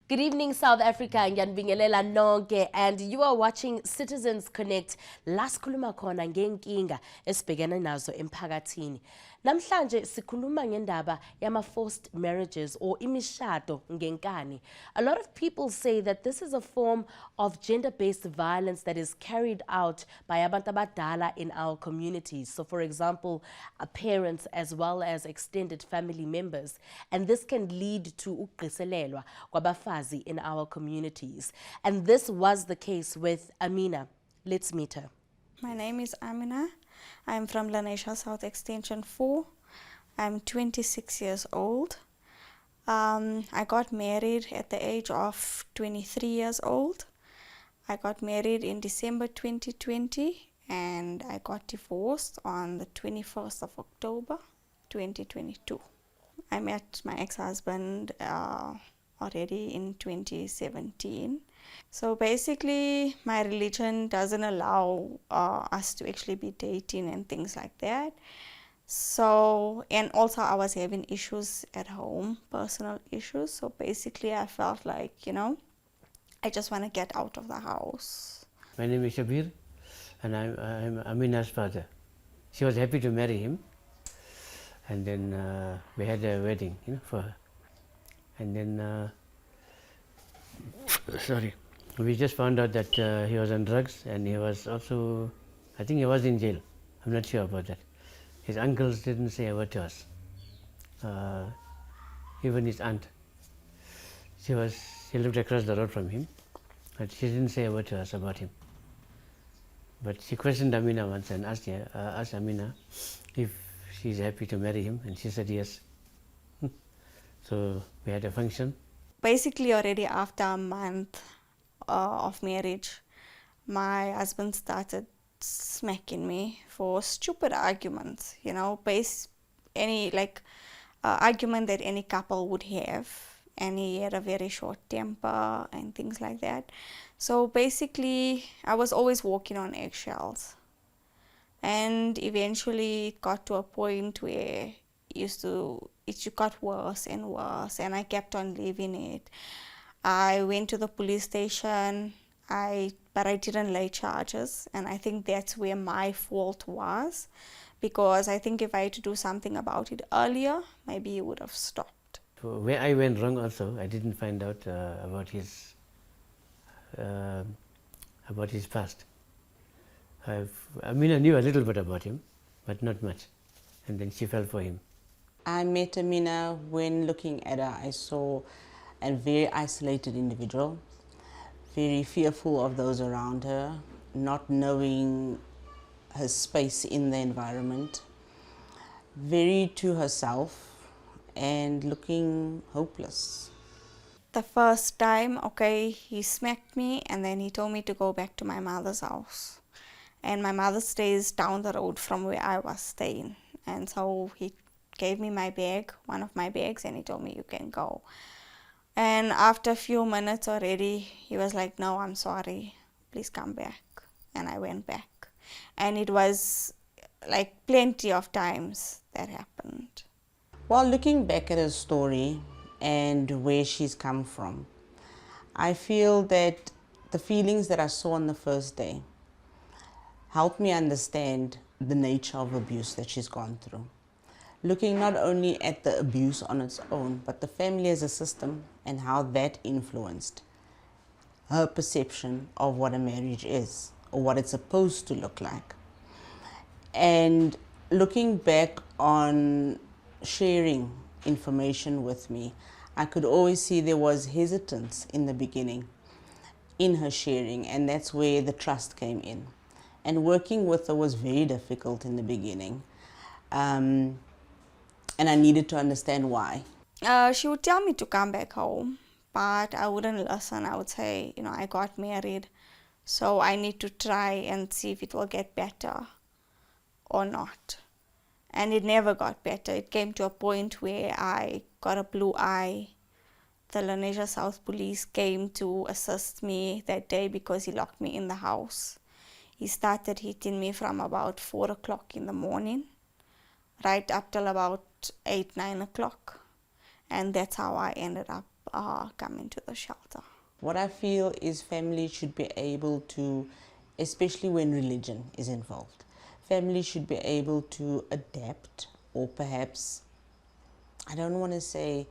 Good evening, South Africa. Ngiyanibingelela nonke, and you are watching Citizens Connect. La sikhuluma khona ngenkinga esibhekene nazo emphakathini. Namhlanje sikhuluma ngendaba yama-forced marriages or imishado ngenkani. A lot of people say that this is a form of gender-based violence that is carried out by abantu abadala in our communities. So, for example, parents as well as extended family members, and this can lead to ukugqiselelwa kwabafazi in our communities. And this was the case with Amina. Let's meet her. My name is Amina. I'm from Lenasia South Extension 4. I'm 26 years old. I got married at the age of 23 years old. I got married in December 2020 and I got divorced on the 21st of October 2022. I met my ex-husband already in 2017. So basically, my religion doesn't allow us to actually be dating and things like that. So, and also I was having issues at home, personal issues. So basically, I felt like, I just want to get out of the house. My name is Shabir, and I'm Amina's father. She was happy to marry him, and then we had a wedding, for her. And then, we just found out that he was on drugs, and he was also, I think he was in jail. I'm not sure about that. His uncles didn't say a word to us. Even his aunt. She lived across the road from him, but she didn't say a word to us about him. But she questioned Amina once and asked Amina if she's happy to marry him, and she said yes. So we had a function. Basically, already after a month of marriage, my husband started smacking me for stupid arguments, any argument that any couple would have. And he had a very short temper and things like that. So basically, I was always walking on eggshells. And eventually it got to a point where it got worse and worse, and I kept on leaving it. I went to the police station, but I didn't lay charges, and I think that's where my fault was, because I think if I had to do something about it earlier, maybe he would have stopped. So where I went wrong also, I didn't find out about his past. I knew a little bit about him, but not much, and then she fell for him. I met Amina. When looking at her, I saw a very isolated individual, very fearful of those around her, not knowing her space in the environment, very to herself, and looking hopeless. The first time, he smacked me, and then he told me to go back to my mother's house. And my mother stays down the road from where I was staying. And so he gave me my bag, one of my bags, and he told me, you can go. And after a few minutes already, he was like, no, I'm sorry, please come back. And I went back. And it was like plenty of times that happened. While looking back at her story and where she's come from, I feel that the feelings that I saw on the first day helped me understand the nature of abuse that she's gone through. Looking not only at the abuse on its own, but the family as a system and how that influenced her perception of what a marriage is or what it's supposed to look like. And looking back on sharing information with me, I could always see there was hesitance in the beginning in her sharing, and that's where the trust came in. And working with her was very difficult in the beginning. And I needed to understand why. She would tell me to come back home, but I wouldn't listen. I would say, I got married, so I need to try and see if it will get better or not. And it never got better. It came to a point where I got a blue eye. The Lenasia South Police came to assist me that day because he locked me in the house. He started hitting me from about 4 o'clock in the morning, right up till about 8, 9 o'clock. And that's how I ended up come into the shelter. What I feel is families should be able to, especially when religion is involved, families should be able to adapt, or perhaps, I don't want to say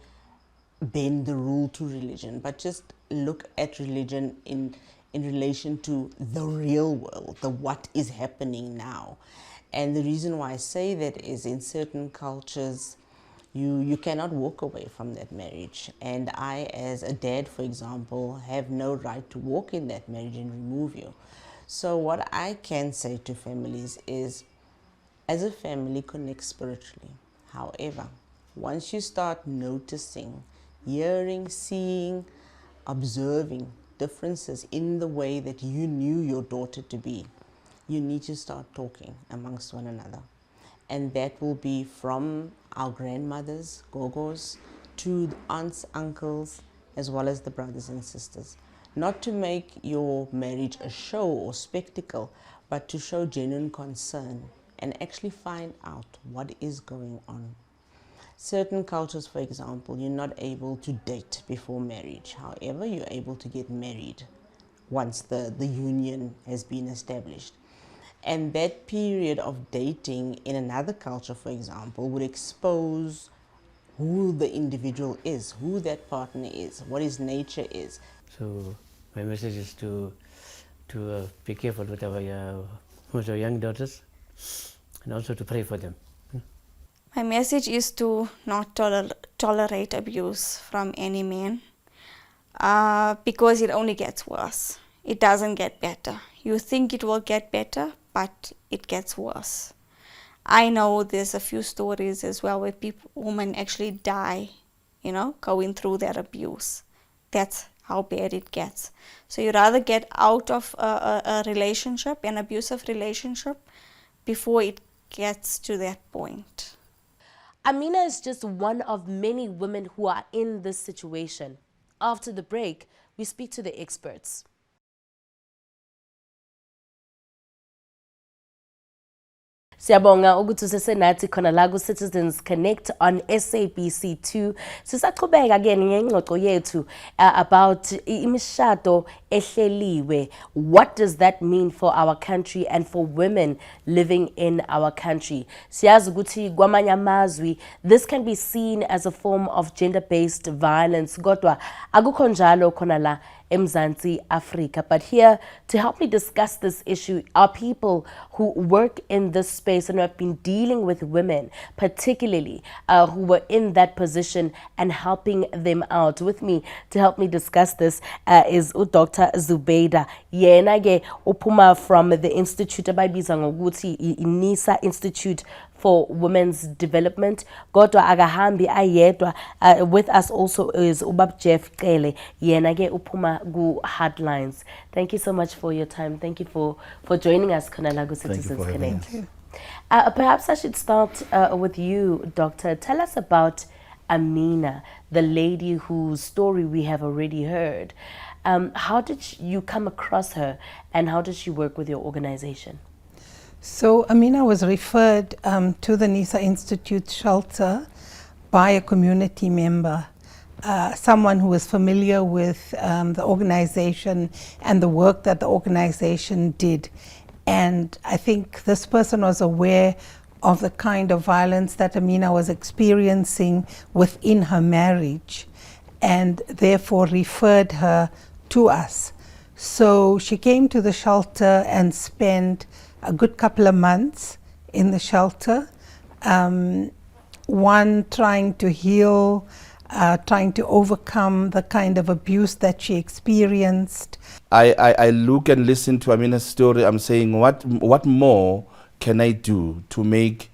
bend the rule to religion, but just look at religion in relation to the real world, the what is happening now. And the reason why I say that is, in certain cultures, you cannot walk away from that marriage. And I, as a dad, for example, have no right to walk in that marriage and remove you. So what I can say to families is, as a family, connect spiritually. However, once you start noticing, hearing, seeing, observing differences in the way that you knew your daughter to be, you need to start talking amongst one another. And that will be from our grandmothers, gogos, to the aunts, uncles, as well as the brothers and sisters. Not to make your marriage a show or spectacle, but to show genuine concern and actually find out what is going on. Certain cultures, for example, you're not able to date before marriage. However, you're able to get married once the union has been established. And that period of dating in another culture, for example, would expose who the individual is, who that partner is, what his nature is. So my message is to be careful with our young daughters, and also to pray for them. My message is to not tolerate abuse from any man, because it only gets worse. It doesn't get better. You think it will get better, but it gets worse. I know there's a few stories as well where women actually die, going through that abuse. That's how bad it gets. So you rather get out of a relationship, an abusive relationship, before it gets to that point. Amina is just one of many women who are in this situation. After the break, we speak to the experts. Siyabonga ukuthi usesenathi khona la ku Citizens Connect on SABC2. Sisaqhubeka ke ngengxoxo yethu about imishado ehleliwe. What does that mean for our country and for women living in our country? Siyazi ukuthi kwamanye amazwi this can be seen as a form of gender-based violence. Kodwa akukho njalo khona la eMzansi Africa. But here to help me discuss this issue are people who work in this space and who have been dealing with women, particularly who were in that position and helping them out. With me to help me discuss this is Dr. Zubeida. Yena ke uphuma from the institute abayibiza ngokuthi iNISA Institute for Women's Development. Kodwa akahambi ayedwa. With us also is Ubab Jeff Kele. Yena ke uphuma gu Headlines. Thank you so much for your time. Thank you for joining us, Kanalagu Citizens Connect. Perhaps I should start with you, Doctor. Tell us about Amina, the lady whose story we have already heard. How did you come across her, and how does she work with your organization? So Amina was referred to the NISA Institute shelter by a community member, someone who was familiar with the organization and the work that the organization did. And I think this person was aware of the kind of violence that Amina was experiencing within her marriage, and therefore referred her to us. So she came to the shelter and spent a good couple of months in the shelter, one trying to heal, trying to overcome the kind of abuse that she experienced. I look and listen to Amina's story. I'm saying, what more can I do to make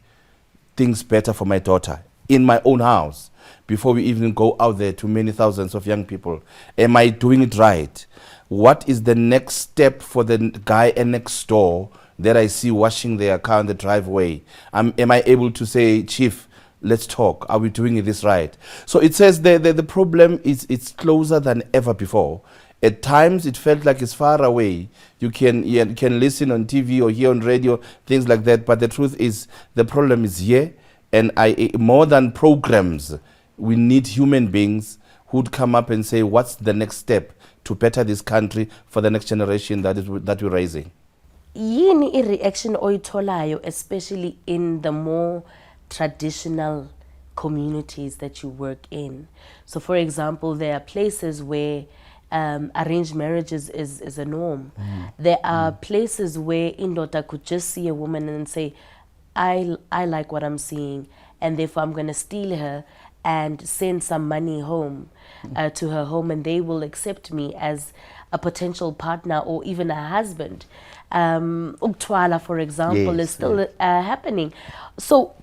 things better for my daughter in my own house before we even go out there to many thousands of young people? Am I doing it right? What is the next step for the guy next door that I see washing their car in the driveway? Am I able to say, Chief, let's talk. Are we doing this right? So it says the problem is it's closer than ever before. At times it felt like it's far away. You can listen on TV or hear on radio, things like that. But the truth is the problem is here. And more than programs, we need human beings who'd come up and say, what's the next step to better this country for the next generation that we're raising? Yini i-reaction oyitholayo, especially in the more traditional communities that you work in? So for example, there are places where arranged marriages is a norm. There are places where indoda could just see a woman and say, I like what I'm seeing, and therefore I'm going to steal her and send some money home to her home, and they will accept me as a potential partner or even a husband. Uktwala, for example, Yes, is still happening. So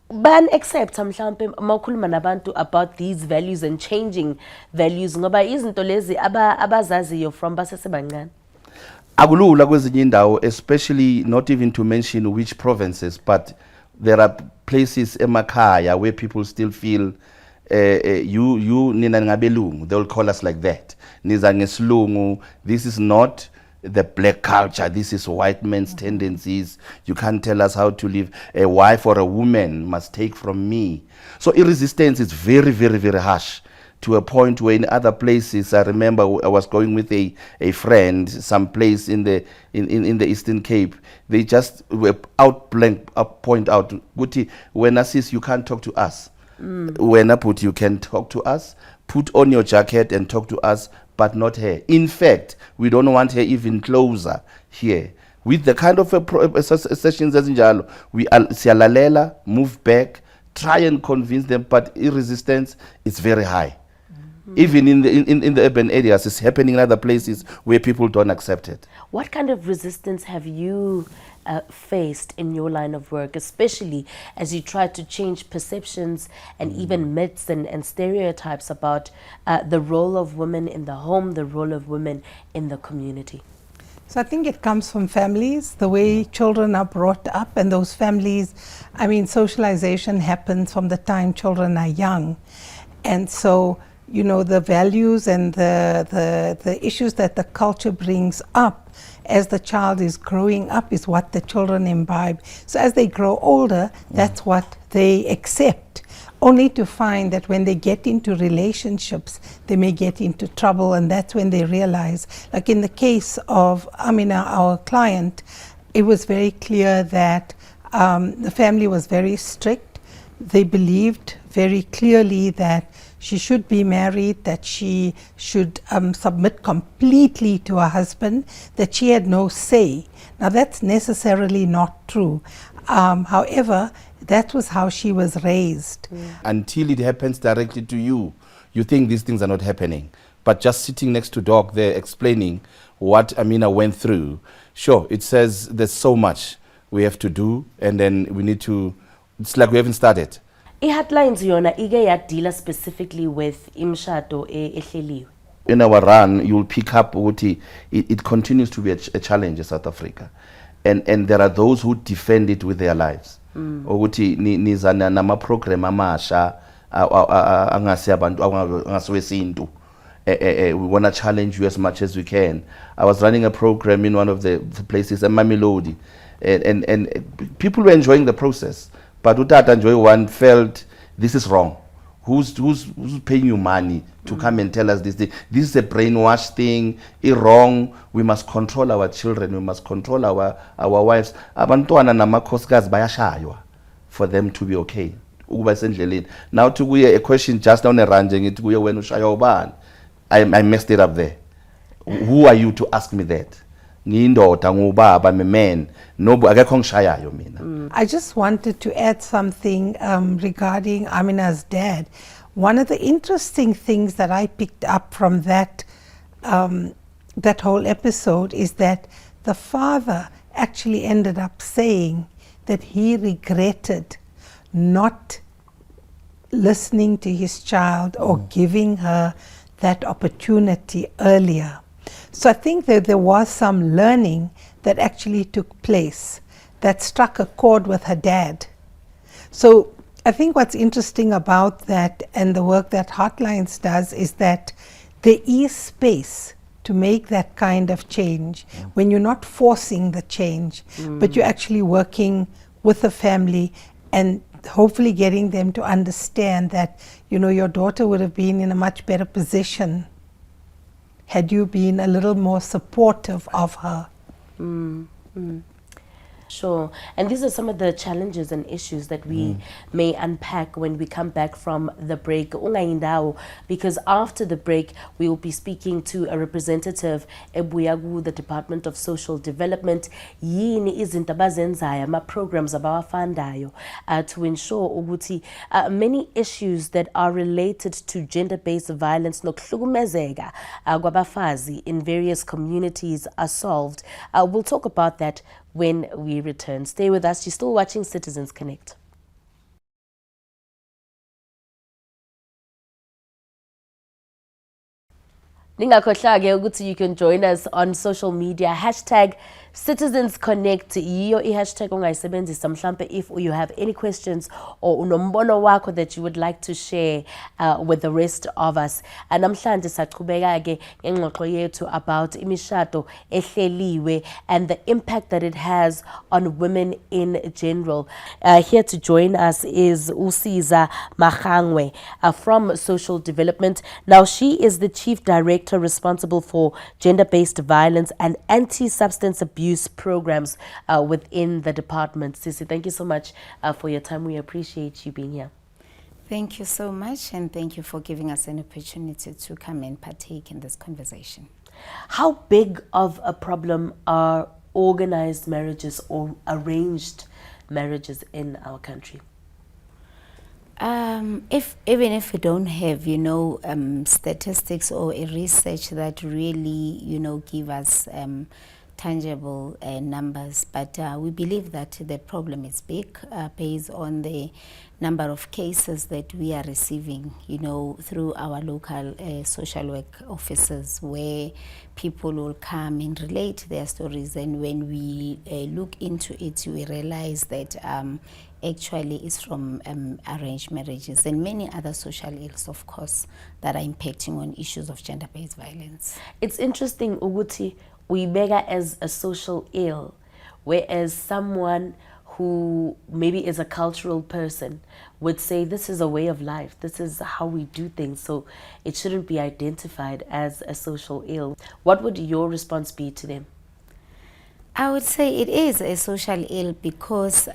ban accept mhlambe mawukhuluma nabantu about these values and changing values, ngoba izinto lezi abazaziyo from basesebancane. Akulula kwezinye indawo, especially not even to mention which provinces, but there are places emakhaya where people still feel you nina ngabelungu, they will call us like that. Niza ngesilungu, this is not the black culture, this is white man's tendencies. You can't tell us how to live. A wife or a woman must take from me. So resistance is very, very, very harsh, to a point where in other places, I remember I was going with a friend someplace in the Eastern Cape. They just were point out, Guti, when assist, you can't talk to us. When I put, you can talk to us, put on your jacket and talk to us, but not her. In fact, we don't want her even closer here. With the kind of sessions as injalo, we siyalalela, move back, try and convince them, but resistance is very high. Even in the urban areas, it's happening in other places where people don't accept it. What kind of resistance have you faced in your line of work, especially as you try to change perceptions and even myths and stereotypes about the role of women in the home, the role of women in the community? So I think it comes from families, the way children are brought up, and those families, I mean, socialization happens from the time children are young. And so, you know, the values and the issues that the culture brings up as the child is growing up is what the children imbibe. So as they grow older, that's what they accept, only to find that when they get into relationships, they may get into trouble, and that's when they realize, like in the case of Amina, our client, it was very clear that the family was very strict. They believed very clearly that she should be married, that she should submit completely to her husband, that she had no say. Now that's necessarily not true. However, that was how she was raised. Until it happens directly to you, you think these things are not happening. But just sitting next to Doc there explaining what Amina went through, sure, it says there's so much we have to do, and then we need to, it's like we haven't started. I-Heartlines yona ike yadila specifically with imshado ehleliwe. In our run, you'll pick up it continues to be a challenge in South Africa. And there are those who defend it with their lives. Ukuthi niza nama program amasha angasi abantu angasiwesintu. We want to challenge you as much as we can. I was running a program in one of the places, in Mamelodi, and people were enjoying the process. But Utata Joy one felt this is wrong. Who's paying you money to come and tell us this thing? This is a brainwash thing. It's wrong. We must control our children. We must control our wives. Abantwana namakhosikazi bayashaywa for them to be okay. Now to a question just on a ranjing it when ushaya ubani. I messed it up there. Who are you to ask me that? I'm a man. I just wanted to add something regarding Amina's dad. One of the interesting things that I picked up from that whole episode is that the father actually ended up saying that he regretted not listening to his child or giving her that opportunity earlier. So I think that there was some learning that actually took place that struck a chord with her dad. So I think what's interesting about that and the work that Heartlines does is that there is space to make that kind of change when you're not forcing the change, but you're actually working with the family and hopefully getting them to understand that, you know, your daughter would have been in a much better position had you been a little more supportive of her. Sure. And these are some of the challenges and issues that we may unpack when we come back from the break. Because after the break, we will be speaking to a representative ebuyagu, the Department of Social Development. Yini izinto abazenzayo, ama programs abawafandayo to ensure ukuthi many issues that are related to gender-based violence nokuhlukumezeka kwabafazi in various communities are solved. We'll talk about that when we return. Stay with us. You're still watching Citizens Connect. Ningakhohlwa-ke ukuthi you can join us on social media. #Citizens Connect. Yiyo i-hashtag ongayisebenzisa mhlampe if you have any questions or unombono wakho that you would like to share with the rest of us. Namhlanje saqhubeka-ke ngengxoxo yethu about imishado ehleliwe and the impact that it has on women in general. Here to join us is Usiza Mahangwe from Social Development. Now, she is the Chief Director responsible for gender-based violence and anti-substance abuse programs within the department. Sisi, thank you so much for your time. We appreciate you being here. Thank you so much, and thank you for giving us an opportunity to come and partake in this conversation. How big of a problem are organized marriages or arranged marriages in our country? Even if we don't have, you know, statistics or a research that really, you know, give us tangible numbers, but we believe that the problem is big based on the number of cases that we are receiving, you know, through our local social work offices, where people will come and relate their stories, and when we look into it, we realize that actually it's from arranged marriages and many other social ills, of course, that are impacting on issues of gender-based violence. It's interesting, Uguti, we bega as a social ill, whereas someone who maybe is a cultural person would say this is a way of life, this is how we do things, so it shouldn't be identified as a social ill. What would your response be to them? I would say it is a social ill because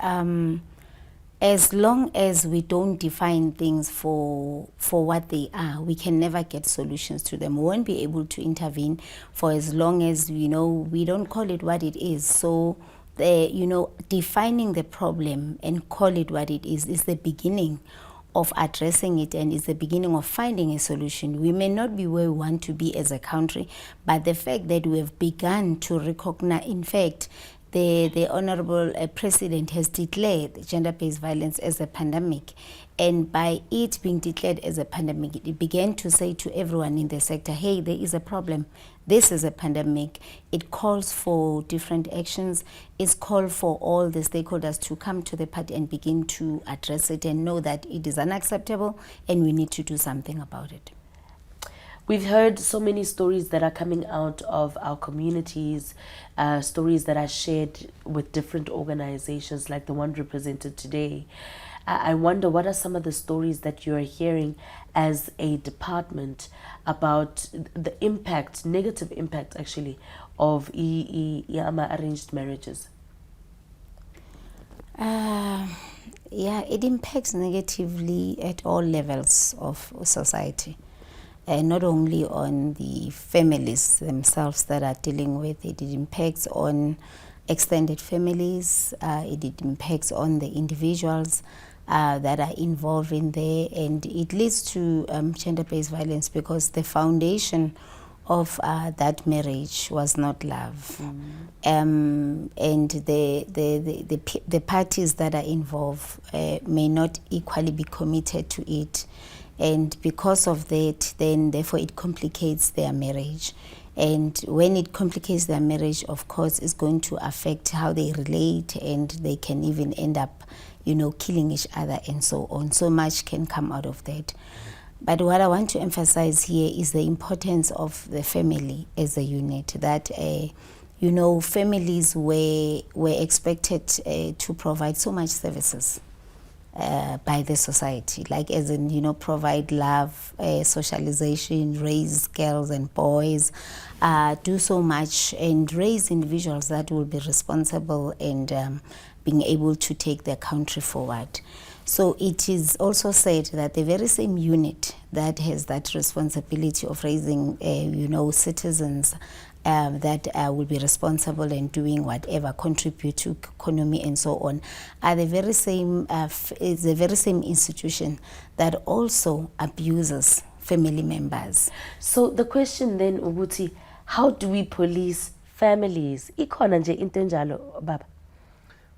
as long as we don't define things for what they are, we can never get solutions to them. We won't be able to intervene for as long as, you know, we don't call it what it is. So, you know, defining the problem and call it what it is the beginning of addressing it, and is the beginning of finding a solution. We may not be where we want to be as a country, but the fact that we have begun to recognize, in fact, the Honorable President has declared gender-based violence as a pandemic, and by it being declared as a pandemic, it began to say to everyone in the sector, hey, there is a problem, this is a pandemic. It calls for different actions. It's called for all the stakeholders to come to the party and begin to address it and know that it is unacceptable and we need to do something about it. We've heard so many stories that are coming out of our communities, stories that are shared with different organizations like the one represented today. I wonder, what are some of the stories that you're hearing as a department about the impact, negative impact actually, of arranged marriages? Yeah, it impacts negatively at all levels of society. Not only on the families themselves that are dealing with it, it impacts on extended families, it impacts on the individuals that are involved in there, and it leads to gender-based violence because the foundation of that marriage was not love. And the parties that are involved may not equally be committed to it. And because of that, then therefore it complicates their marriage. And when it complicates their marriage, of course, it's going to affect how they relate, and they can even end up, you know, killing each other and so on. So much can come out of that. But what I want to emphasize here is the importance of the family as a unit, that you know, families were expected to provide so much services by the society, like as in, you know, provide love, socialization, raise girls and boys, do so much and raise individuals that will be responsible and being able to take their country forward. So it is also said that the very same unit that has that responsibility of raising, you know, citizens that will be responsible and doing whatever, contribute to economy and so on, are the very same, is the very same institution that also abuses family members. So the question then, Uguti, how do we police families? Ikhona nje into enjalo, baba?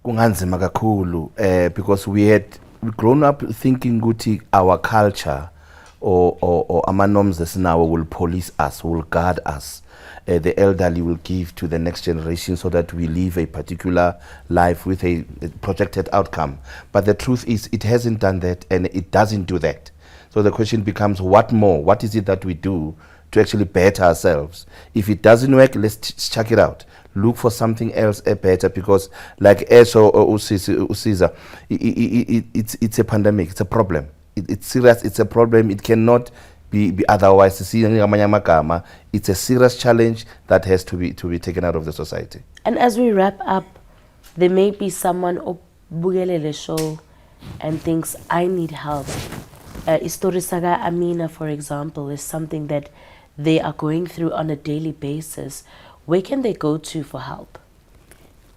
Kunganzima kakhulu, because we grown up thinking ukuthi our culture or ama norms esinawo will police us, will guard us. The elderly will give to the next generation so that we live a particular life with a projected outcome. But the truth is it hasn't done that, and it doesn't do that. So the question becomes, what more? What is it that we do to actually better ourselves? If it doesn't work, let's check it out. Look for something else better, because like Esho or Usiza, it's a pandemic, it's a problem. It's serious, it's a problem. It cannot be otherwise. It's a serious challenge that has to be taken out of the society. And as we wrap up, there may be someone obugelele show and thinks, I need help. Istori Saga Amina, for example, is something that they are going through on a daily basis. Where can they go to for help?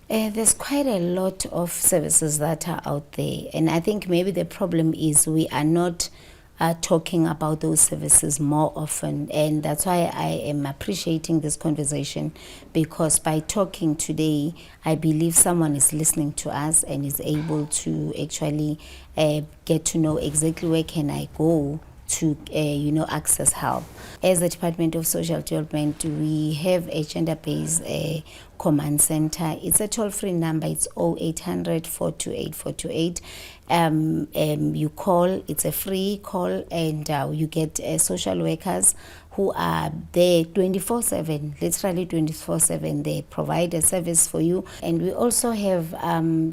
There's quite a lot of services that are out there, and I think maybe the problem is we are not talking about those services more often, and that's why I am appreciating this conversation, because by talking today, I believe someone is listening to us and is able to actually get to know exactly where can I go to you know, access help. As the Department of Social Development, we have a gender-based command center. It's a toll-free number. It's 0800 428 428. You call, it's a free call, and you get social workers who are there 24/7, literally 24/7. They provide a service for you. And we also have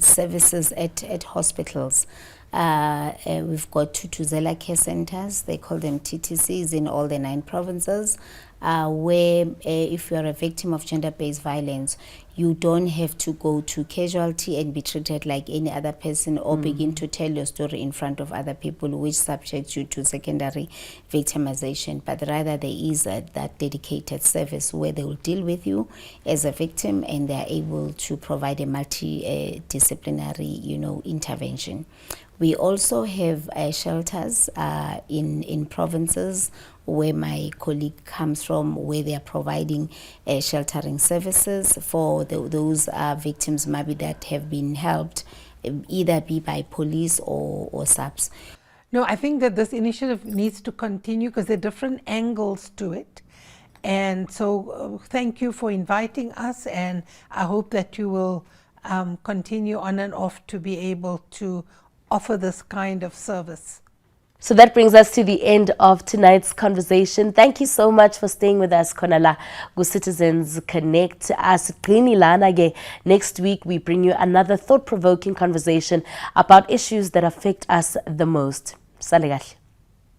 services at hospitals. We've got Tutuzela care centers, they call them TTCs, in all the 9 provinces, where if you are a victim of gender-based violence, you don't have to go to casualty and be treated like any other person, or begin to tell your story in front of other people, which subjects you to secondary victimization. But rather, there is that dedicated service where they will deal with you as a victim, and they are able to provide a multidisciplinary, you know, intervention. We also have shelters in provinces where my colleague comes from, where they are providing sheltering services for those victims maybe that have been helped, either be by police or SAPS. No, I think that this initiative needs to continue because there are different angles to it. And so thank you for inviting us, and I hope that you will continue on and off to be able to offer this kind of service. So that brings us to the end of tonight's conversation. Thank you so much for staying with us, Konala, Citizens Connect. As Lana, next week we bring you another thought-provoking conversation about issues that affect us the most. Sale kahle.